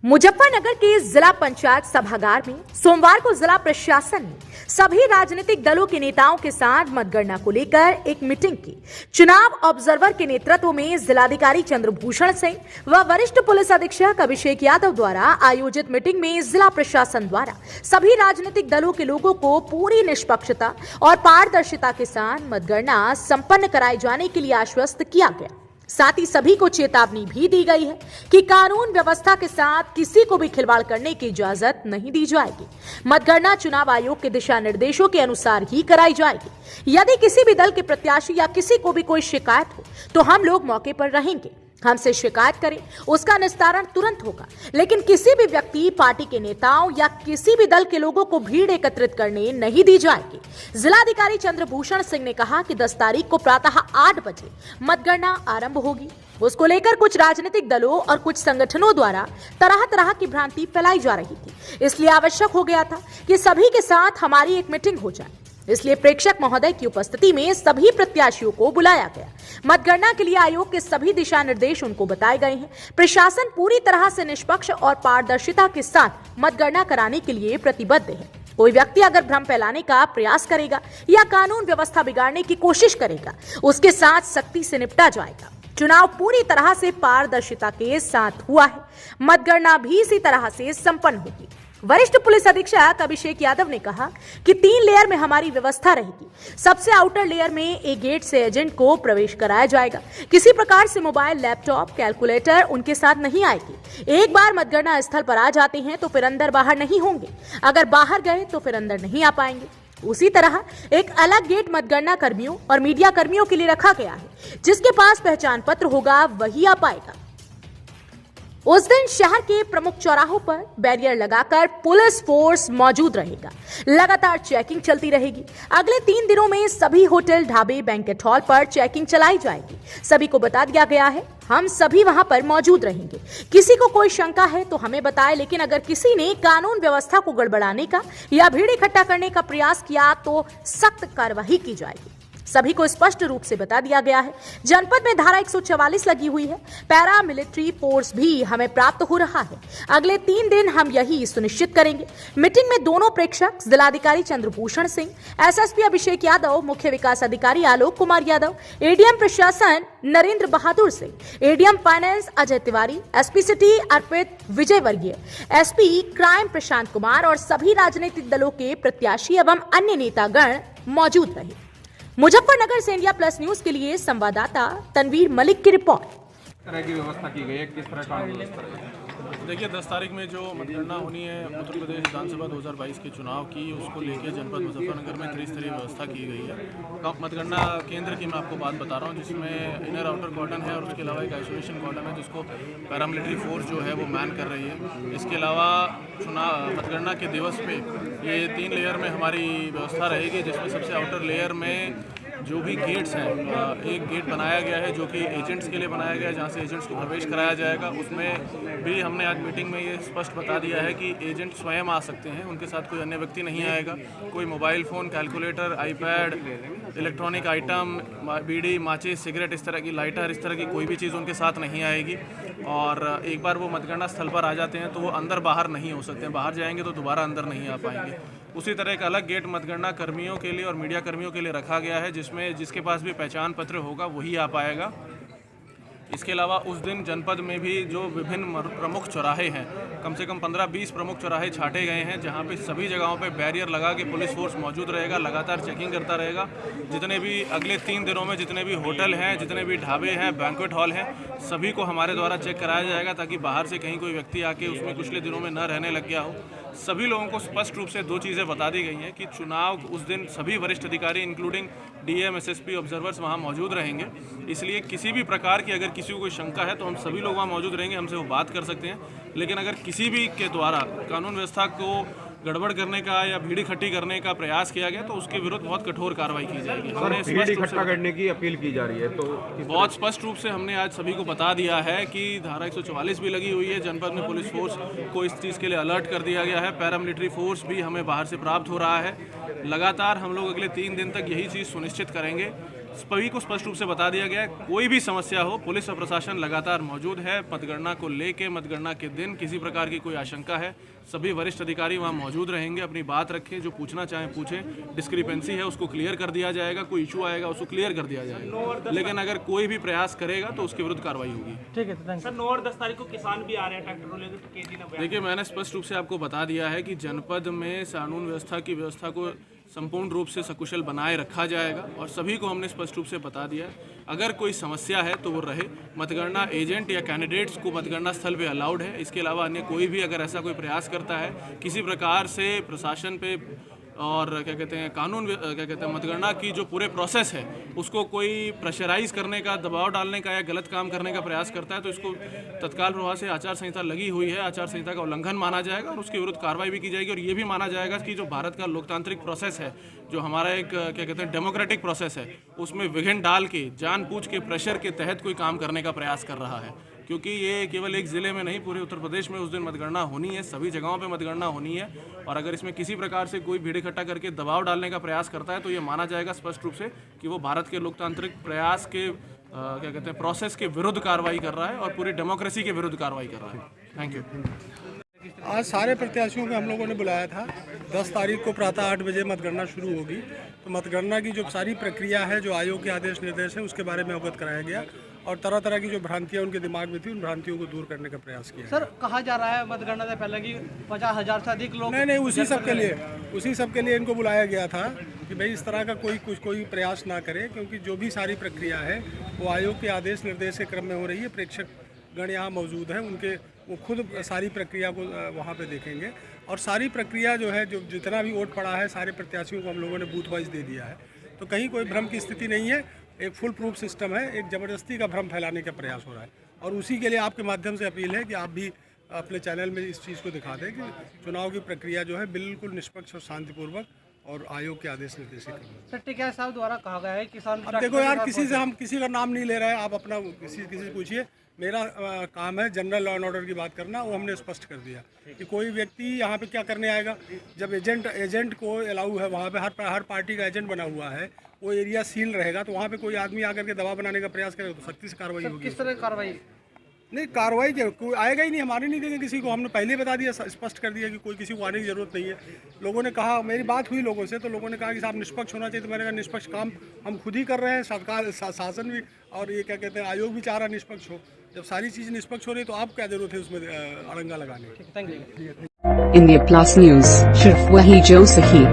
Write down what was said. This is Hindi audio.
मुजफ्फरनगर के जिला पंचायत सभागार में सोमवार को जिला प्रशासन ने सभी राजनीतिक दलों के नेताओं के साथ मतगणना को लेकर एक मीटिंग की। चुनाव ऑब्जर्वर के नेतृत्व में जिलाधिकारी चंद्रभूषण सिंह व वरिष्ठ पुलिस अधीक्षक अभिषेक यादव द्वारा आयोजित मीटिंग में जिला प्रशासन द्वारा सभी राजनीतिक दलों के लोगों को पूरी निष्पक्षता और पारदर्शिता के साथ मतगणना संपन्न कराए जाने के लिए आश्वस्त किया गया। साथ ही सभी को चेतावनी भी दी गई है कि कानून व्यवस्था के साथ किसी को भी खिलवाड़ करने की इजाजत नहीं दी जाएगी। मतगणना चुनाव आयोग के दिशा निर्देशों के अनुसार ही कराई जाएगी। यदि किसी भी दल के प्रत्याशी या किसी को भी कोई शिकायत हो तो हम लोग मौके पर रहेंगे। हमसे शिकायत करें, उसका निस्तारण तुरंत होगा, लेकिन किसी भी व्यक्ति, पार्टी के नेताओं या किसी भी दल के लोगों को भीड़ एकत्रित करने नहीं दी जाएगी। जिलाधिकारी चंद्रभूषण सिंह ने कहा कि 10 तारीख को प्रातः 8 बजे मतगणना आरंभ होगी। उसको लेकर कुछ राजनीतिक दलों और कुछ संगठनों द्वारा तरह तरह की भ्रांति फैलाई जा रही थी, इसलिए आवश्यक हो गया था कि सभी के साथ हमारी एक मीटिंग हो जाए। इसलिए प्रेक्षक महोदय की उपस्थिति में सभी प्रत्याशियों को बुलाया गया। मतगणना के लिए आयोग के सभी दिशा निर्देश उनको बताए गए हैं। प्रशासन पूरी तरह से निष्पक्ष और पारदर्शिता के साथ मतगणना कराने के लिए प्रतिबद्ध है। कोई व्यक्ति अगर भ्रम फैलाने का प्रयास करेगा या कानून व्यवस्था बिगाड़ने की कोशिश करेगा, उसके साथ सख्ती से निपटा जाएगा। चुनाव पूरी तरह से पारदर्शिता के साथ हुआ है। मतगणना भी इसी तरह से संपन्न होगी। वरिष्ठ पुलिस अधीक्षक अभिषेक यादव ने कहा कि 3 लेयर में हमारी व्यवस्था रहेगी। सबसे आउटर लेयर में ए गेट से एजेंट को प्रवेश कराया जाएगा। किसी प्रकार से मोबाइल, लैपटॉप, कैलकुलेटर उनके साथ नहीं आएगी। एक बार मतगणना स्थल पर आ जाते हैं तो फिर अंदर बाहर नहीं होंगे। अगर बाहर गए तो फिर अंदर नहीं आ पाएंगे। उसी तरह एक अलग गेट मतगणना कर्मियों और मीडिया कर्मियों के लिए रखा गया है। जिसके पास पहचान पत्र होगा वही आ पाएगा। उस दिन शहर के प्रमुख चौराहों पर बैरियर लगाकर पुलिस फोर्स मौजूद रहेगा। लगातार चेकिंग चलती रहेगी। अगले 3 दिनों में सभी होटल, ढाबे, बैंकेट हॉल पर चेकिंग चलाई जाएगी। सभी को बता दिया गया है, हम सभी वहां पर मौजूद रहेंगे। किसी को कोई शंका है तो हमें बताएं, लेकिन अगर किसी ने कानून व्यवस्था को गड़बड़ाने का या भीड़ इकट्ठा करने का प्रयास किया तो सख्त कार्रवाई की जाएगी। सभी को स्पष्ट रूप से बता दिया गया है। जनपद में धारा 144 लगी हुई है। पैरा मिलिट्री फोर्स भी हमें प्राप्त हो रहा है। अगले 3 दिन हम यही सुनिश्चित करेंगे। मीटिंग में दोनों प्रेक्षक जिलाधिकारी चंद्रभूषण सिंह, एसएसपी अभिषेक यादव, मुख्य विकास अधिकारी आलोक कुमार यादव, एडीएम प्रशासन Narendra Bahadur Singh, ADM finance Ajay Tiwari, SP city Arpit Vijay Vargiya, SP crime Prashant Kumar और सभी राजनीतिक दलों के प्रत्याशी एवं अन्य नेतागण मौजूद रहे। मुजफ्फरनगर से इंडिया प्लस न्यूज के लिए संवाददाता तनवीर मलिक की रिपोर्ट। तरह की व्यवस्था की गई है, किस प्रकार की व्यवस्था है? देखिए 10 तारीख में जो मतगणना होनी है उत्तर प्रदेश विधानसभा 2022 के चुनाव की, उसको लेकर जनपद मुजफ्फरनगर में त्रिस्तरीय व्यवस्था की गई है। मतगणना केंद्र की मैं आपको बात बता रहा हूँ, जिसमें इनर आउटर कॉर्डन है और उसके अलावा एक आइसोलेशन कॉर्डन है जिसको पैरामिलिट्री फोर्स जो है वो मैन कर रही है। इसके अलावा चुनाव मतगणना के दिवस पे ये 3 लेयर में हमारी व्यवस्था रहेगी, जिसमें सबसे आउटर लेयर में जो भी गेट्स हैं, एक गेट बनाया गया है जो कि एजेंट्स के लिए बनाया गया है, जहाँ से एजेंट्स को प्रवेश कराया जाएगा। उसमें भी हमने आज मीटिंग में ये स्पष्ट बता दिया है कि एजेंट स्वयं आ सकते हैं, उनके साथ कोई अन्य व्यक्ति नहीं आएगा। कोई mobile phone, calculator, iPad, electronic item, bidi, माचिस, सिगरेट, इस तरह की लाइटर, इस तरह की कोई भी चीज़ उनके साथ नहीं आएगी। और एक बार वो मतगणना स्थल पर आ जाते हैं तो वो अंदर बाहर नहीं हो सकते हैं। बाहर जाएंगे तो दोबारा अंदर नहीं आ पाएंगे। उसी तरह एक अलग गेट मतगणना कर्मियों के लिए और मीडिया कर्मियों के लिए रखा गया है, जिसमें जिसके पास भी पहचान पत्र होगा वही आ पाएगा। इसके अलावा उस दिन जनपद में भी जो विभिन्न प्रमुख चौराहे हैं, कम से कम 15-20 प्रमुख चौराहे छाटे गए हैं, जहां पे सभी जगहों पे बैरियर लगा के पुलिस फोर्स मौजूद रहेगा, लगातार चेकिंग करता रहेगा। जितने भी अगले 3 दिनों में जितने भी होटल हैं, जितने भी ढाबे हैं, बैंक्वेट हॉल हैं, सभी को हमारे द्वारा चेक कराया जाएगा, ताकि बाहर से कहीं कोई व्यक्ति आके उसमें पिछले दिनों में न रहने लग गया हो। सभी लोगों को स्पष्ट रूप से 2 चीज़ें बता दी गई हैं कि चुनाव उस दिन सभी वरिष्ठ अधिकारी इंक्लूडिंग डीएम, एसएसपी, ऑब्जर्वर्स वहां मौजूद रहेंगे। इसलिए किसी भी प्रकार की अगर किसी को कोई शंका है तो हम सभी लोग वहां मौजूद रहेंगे, हमसे वो बात कर सकते हैं। लेकिन अगर किसी भी के द्वारा कानून व्यवस्था को गड़बड़ करने का या भीड़ इकट्ठी करने का प्रयास किया गया तो उसके विरुद्ध बहुत कठोर कार्रवाई की जाएगी। हमने भीड़ इकट्ठा करने की अपील की जा रही है, तो बहुत स्पष्ट रूप से हमने आज सभी को बता दिया है कि धारा 144 भी लगी हुई है। जनपद में पुलिस फोर्स को इस चीज़ के लिए अलर्ट कर दिया गया है। पैरामिलिट्री फोर्स भी हमें बाहर से प्राप्त हो रहा है। लगातार हम लोग अगले 3 दिन तक यही चीज़ सुनिश्चित करेंगे सभी को स्पष्ट रूप से बता दिया गया है, कोई भी समस्या हो पुलिस और प्रशासन लगातार मौजूद है। मतगणना को लेके मतगणना के दिन किसी प्रकार की कोई आशंका है, सभी वरिष्ठ अधिकारी वहां मौजूद रहेंगे, अपनी बात रखें, जो पूछना चाहें पूछें, डिस्क्रिपेंसी है उसको क्लियर कर दिया जाएगा, कोई इशू आएगा उसको क्लियर कर दिया जाएगा, लेकिन अगर कोई भी प्रयास करेगा तो उसके विरुद्ध कार्रवाई होगी। ठीक है सर। 9 और 10 तारीख को किसान भी आ रहे हैं ट्रैक्टरों लेकर। देखिए, मैंने स्पष्ट रूप से आपको बता दिया है कि जनपद में कानून व्यवस्था की व्यवस्था को संपूर्ण रूप से सकुशल बनाए रखा जाएगा और सभी को हमने स्पष्ट रूप से बता दिया है। अगर कोई समस्या है तो वो रहे, मतगणना एजेंट या कैंडिडेट्स को मतगणना स्थल पे अलाउड है। इसके अलावा अन्य कोई भी अगर ऐसा कोई प्रयास करता है किसी प्रकार से प्रशासन पे और क्या कहते हैं कानून क्या कहते हैं मतगणना की जो पूरे प्रोसेस है उसको कोई प्रेशराइज करने का, दबाव डालने का या गलत काम करने का प्रयास करता है तो इसको तत्काल प्रभाव से आचार संहिता लगी हुई है, आचार संहिता का उल्लंघन माना जाएगा और उसके विरुद्ध कार्रवाई भी की जाएगी। और ये भी माना जाएगा कि जो भारत का लोकतांत्रिक प्रोसेस है, जो हमारा एक क्या कहते हैं डेमोक्रेटिक प्रोसेस है, उसमें विघ्न डाल के जानबूझ के प्रेशर के तहत कोई काम करने का प्रयास कर रहा है। क्योंकि ये केवल एक ज़िले में नहीं, पूरे उत्तर प्रदेश में उस दिन मतगणना होनी है, सभी जगहों पे मतगणना होनी है और अगर इसमें किसी प्रकार से कोई भीड़ इकट्ठा करके दबाव डालने का प्रयास करता है तो ये माना जाएगा स्पष्ट रूप से कि वो भारत के लोकतांत्रिक प्रयास के क्या कहते हैं प्रोसेस के विरुद्ध कार्रवाई कर रहा है और पूरी डेमोक्रेसी के विरुद्ध कार्रवाई कर रहा है। Thank you. आज सारे प्रत्याशियों को हम लोगों ने बुलाया था। 10 तारीख को प्रातः 8 बजे मतगणना शुरू होगी, तो मतगणना की जो सारी प्रक्रिया है, जो आयोग के आदेश निर्देश हैं, उसके बारे में अवगत कराया गया और तरह तरह की जो भ्रांतियां उनके दिमाग में थी उन भ्रांतियों को दूर करने का प्रयास किया। सर, कहा जा रहा है मतगणना से पहले कि 50,000 से अधिक लोग नहीं, उसी सब के लिए इनको बुलाया गया था कि भाई इस तरह का कोई प्रयास ना करे, क्योंकि जो भी सारी प्रक्रिया है वो आयोग के आदेश निर्देश के क्रम में हो रही है। प्रेक्षक गण यहाँ मौजूद हैं, वो खुद सारी प्रक्रिया को वहाँ पे देखेंगे और सारी प्रक्रिया जो है, जो जितना भी वोट पड़ा है सारे प्रत्याशियों को हम लोगों ने बूथ वाइज दे दिया है, तो कहीं कोई भ्रम की स्थिति नहीं है। एक फुल प्रूफ सिस्टम है, एक ज़बरदस्ती का भ्रम फैलाने का प्रयास हो रहा है और उसी के लिए आपके माध्यम से अपील है कि आप भी अपने चैनल में इस चीज़ को दिखा दें कि चुनाव की प्रक्रिया जो है बिल्कुल निष्पक्ष और शांतिपूर्वक और आयोग के आदेश निर्देश के क्रम। सर, टिकैत साहब द्वारा कहा गया है किसान। अब देखो यार, हम किसी का नाम नहीं ले रहे हैं, आप अपना किसी से पूछिए। मेरा काम है जनरल लॉ एंड ऑर्डर की बात करना, वो हमने स्पष्ट कर दिया कि कोई व्यक्ति यहाँ पे क्या करने आएगा। जब एजेंट को अलाउ है, वहाँ पे हर पार्टी का एजेंट बना हुआ है, वो एरिया सील रहेगा, तो वहाँ पे कोई आदमी आकर के दबाव बनाने का प्रयास करेगा तो सख्ती से कार्रवाई होगी। किस तरह कार्रवाई? नहीं, कार्रवाई क्या, कोई आएगा ही नहीं, हमारे नहीं देंगे किसी को। हमने पहले बता दिया, स्पष्ट कर दिया कि कोई किसी को आने की जरूरत नहीं है। लोगों ने कहा, मेरी बात हुई लोगों से, तो लोगों ने कहा कि साहब निष्पक्ष होना चाहिए, तो मैंने कहा निष्पक्ष काम हम खुद ही कर रहे हैं, सरकार शासन भी और ये क्या कहते हैं आयोग भी चाह रहा है निष्पक्ष हो। जब सारी चीज़ निष्पक्ष हो रही तो आप क्या जरूरत है उसमें अड़ंगा लगाने की। Thank you. India plus news, सिर्फ वही जो सही।